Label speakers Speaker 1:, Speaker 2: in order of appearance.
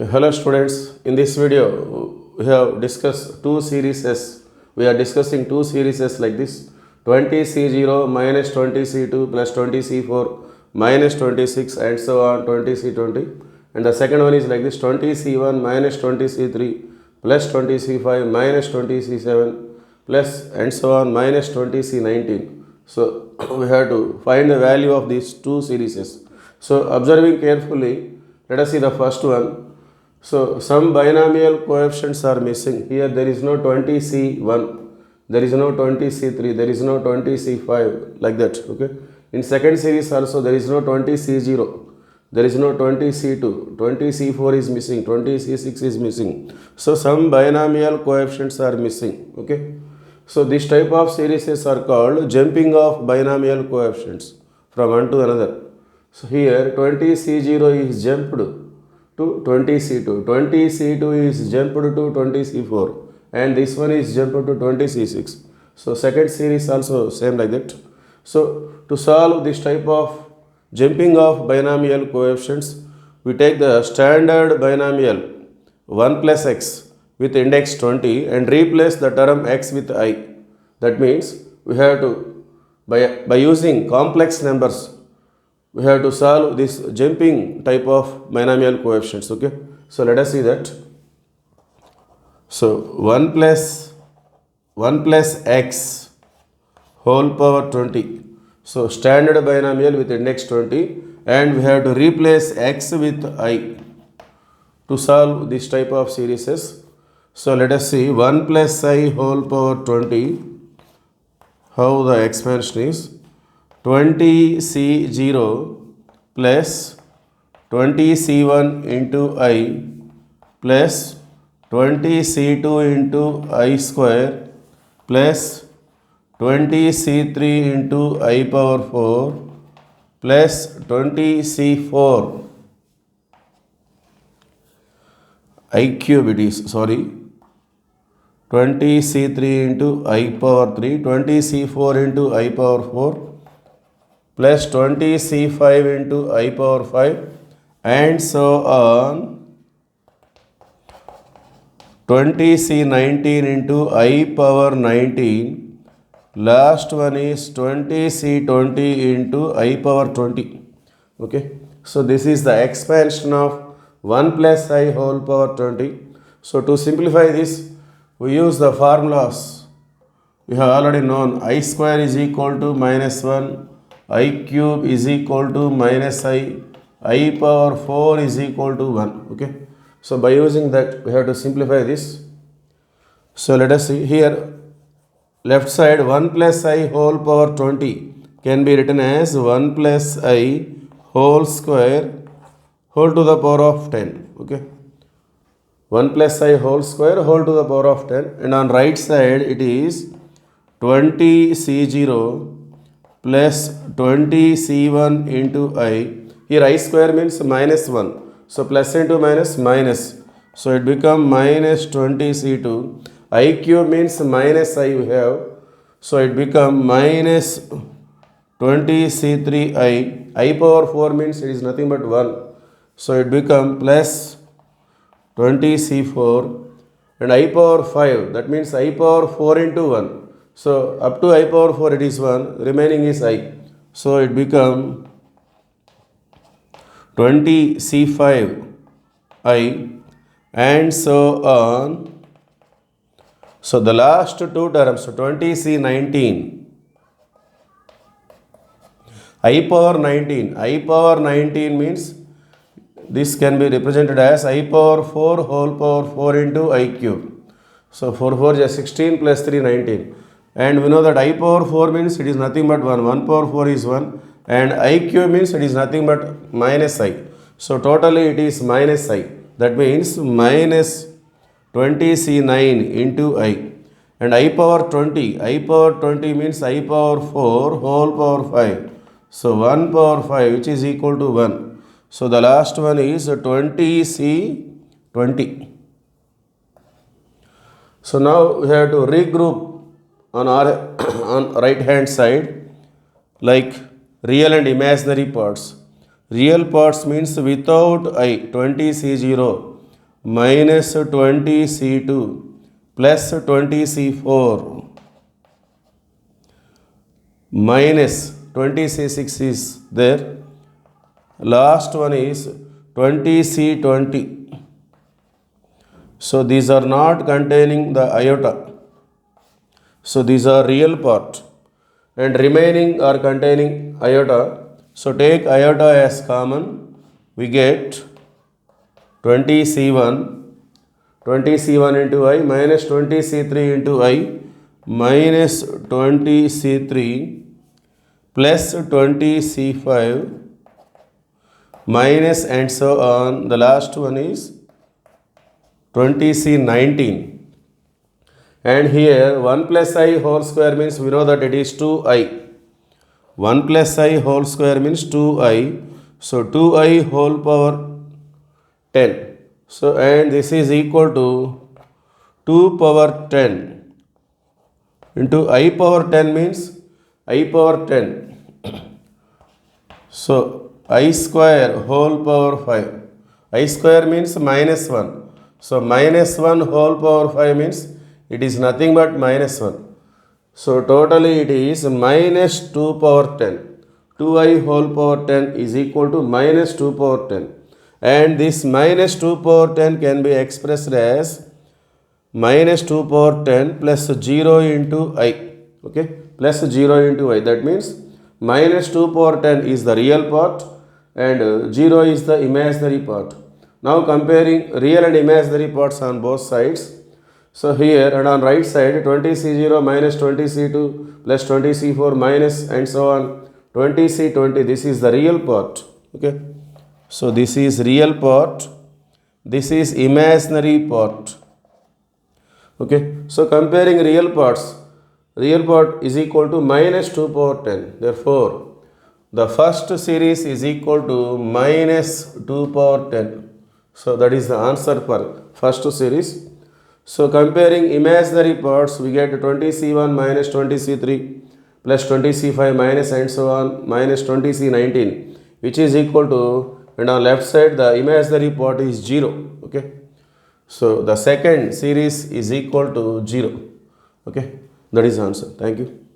Speaker 1: Hello students, in this video we have discussed two series. We are discussing two series like this: 20C0 minus 20C2 plus 20C4 minus 26 and so on 20C20. And the second one is like this: 20C1 minus 20C3 plus 20C5 minus 20C7 plus and so on minus 20C19. So we have to find the value of these two series. So observing carefully, let us see the first one. So some binomial coefficients are missing. Here there is no 20C1, there is no 20C3, there is no 20C5, like that. Okay. In second series also there is no 20C0, there is no 20C2, 20C4 is missing, 20C6 is missing. So some binomial coefficients are missing. Okay. So this type of series are called jumping of binomial coefficients from one to another. So here 20C0 is jumped to 20C2, 20C2 is jumped to 20C4, and this one is jumped to 20C6. So second series also same like that. So to solve this type of jumping of binomial coefficients, we take the standard binomial 1 plus x with index 20 and replace the term x with I. That means we have to, by using complex numbers, we have to solve this jumping type of binomial coefficients. Okay. So let us see that. So 1 plus x whole power 20. So standard binomial with index 20, and we have to replace x with I to solve this type of series. So let us see 1 plus I whole power 20. How the expansion is: 20C0 plus 20C1 into I plus 20C2 into I square plus 20C3 into I power 4 plus 20C4 I cube it is, 20C3 into I power 3, 20C4 into I power 4 plus 20C5 into I power 5 and so on, 20C19 into I power 19, last one is 20C20 into I power 20. Okay. So this is the expansion of 1 plus I whole power 20. So to simplify this, we use the formulas we have already known. I square is equal to minus 1, I cube is equal to minus I power 4 is equal to 1. Okay. So by using that, we have to simplify this. So let us see here. Left side 1 plus I whole power 20 can be written as 1 plus I whole square whole to the power of 10. Okay. 1 plus I whole square whole to the power of 10, and on right side it is 20C0 plus 20C1 into I. Here I square means minus 1. So plus into minus minus. So it become minus 20C2. I cube means minus I we have. So it become minus 20C3I. I power 4 means it is nothing but 1. So it become plus 20C4. And I power 5. That means I power 4 into 1. So up to I power 4 it is 1, remaining is I. So it become 20C5 I and so on. So the last two terms, 20C19 I power 19. I power 19 means this can be represented as I power 4 whole power 4 into I cube. So 4 4 is 16 plus 3 19. And we know that I power 4 means it is nothing but 1. 1 power 4 is 1. And I cube means it is nothing but minus I. So totally it is minus I. That means minus 20C9 into I. And I power 20. I power 20 means I power 4 whole power 5. So 1 power 5 which is equal to 1. So the last one is 20C20. So now we have to regroup on right hand side like real and imaginary parts. Real parts means without I, 20C0 minus 20C2 plus 20C4 minus 20C6 is there. Last one is 20C20. So these are not containing the iota. So these are real part and remaining are containing iota. So take iota as common. We get 20C1 into I minus 20C3 into I minus 20C3 plus 20C5 minus and so on. The last one is 20C19. And here 1 plus I whole square means we know that it is 2I. 1 plus I whole square means 2I. So 2I whole power 10. So and this is equal to 2 power 10 into I power 10 means I power 10. So I square whole power 5. I square means minus 1. So minus 1 whole power 5 means it is nothing but minus 1. So totally it is minus 2 power 10. 2I whole power 10 is equal to minus 2 power 10. And this minus 2 power 10 can be expressed as minus 2 power 10 plus 0 into I. Okay, plus 0 into I. That means minus 2 power 10 is the real part and 0 is the imaginary part. Now comparing real and imaginary parts on both sides. So here and on right side 20C0 minus 20C2 plus 20C4 minus and so on 20C20. This is the real part. Okay. So this is real part. This is imaginary part. Okay. So comparing real parts. Real part is equal to minus 2 power 10. Therefore, the first series is equal to minus 2 power 10. So that is the answer for first series. So comparing imaginary parts, we get 20C1 minus 20C3 plus 20C5 minus and so on minus 20C19, which is equal to, and on left side the imaginary part is 0. Okay. So the second series is equal to 0. Okay. That is the answer. Thank you.